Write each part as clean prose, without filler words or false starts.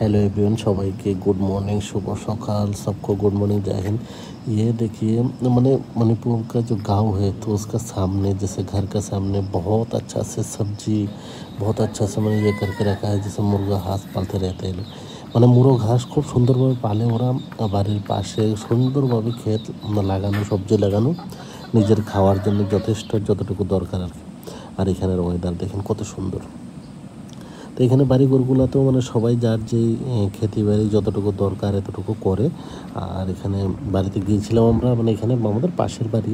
Hello everyone, সবাইকে good morning, शुभ सकाल, सबको गुड मॉर्निंग, जय हिंद। ये देखिए, मैंने मणिपुर का जो गांव है तो उसका सामने, जैसे घर का सामने बहुत अच्छा से सब्जी, बहुत अच्छा से मैंने ये करके रखा है। जैसे मुर्गा हाঁস पालते रहते हैं लोग, মানে মুরগ হাঁস খুব সুন্দরভাবে পালে ওরা। বাড়ির পাশে সুন্দরভাবে ক্ষেত লাগানো, সবজি লাগানো, নিজের খাওয়ার জন্য যথেষ্ট যতটুকু দরকার আর কি। আর এখানের ওয়েদার দেখেন কত সুন্দর। তো এখানে বাড়িঘরগুলোতেও মানে সবাই যার যে খেতি বাড়ি যতটুকু দরকার এতটুকু করে। আর এখানে বাড়িতে গিয়েছিলাম আমরা, মানে এখানে আমাদের পাশের বাড়ি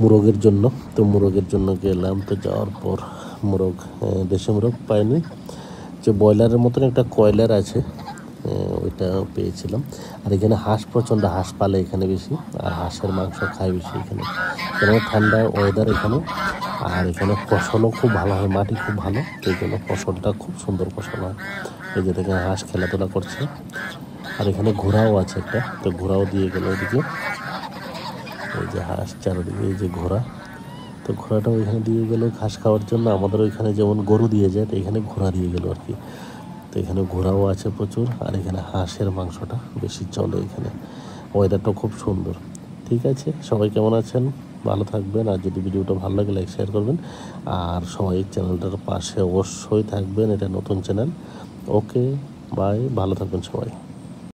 মোরগের জন্য। তো মোরগের জন্য গেলাম, তো যাওয়ার পর মোরগ, দেশি মোরগ পাইনি, যে ব্রয়লারের মতন একটা কয়লার আছে, ওইটা পেয়েছিলাম। আর এখানে হাঁস, প্রচণ্ড হাঁস পালে এখানে বেশি, আর হাঁসের মাংস খায় বেশি এখানে, কেন ঠান্ডা ওয়েদার এখানে। আর এখানে ফসলও খুব ভালো হয়, মাটি খুব ভালো, এই জন্য ফসলটা খুব সুন্দর ফসল হয়। এই যে দেখেন হাঁস খেলাধুলা করছে। আর এখানে ঘোড়াও আছে একটা, তো ঘোড়াও দিয়ে গেল ওইদিকে। এই যে হাঁস চারদিকে, এই যে ঘোড়া, তো ঘোড়াটা ওইখানে দিয়ে গেল ঘাস খাওয়ার জন্য। আমাদের ওইখানে যেমন গরু দিয়ে যায়, তো এখানে ঘোড়া দিয়ে গেল আর কি। তো এখানে ঘোড়াও আছে প্রচুর। আর এখানে হাঁসের মাংসটা বেশি চলে এখানে। ওয়েদারটা খুব সুন্দর। ঠিক আছে, সবাই কেমন আছেন? ভালো থাকবেন। আর যদি ভিডিওটা ভালো লাগে লাইক শেয়ার করবেন। আর সবাই চ্যানেলটার পাশে অবশ্যই থাকবেন, এটা নতুন চ্যানেল। ওকে, বাই, ভালো থাকবেন সবাই।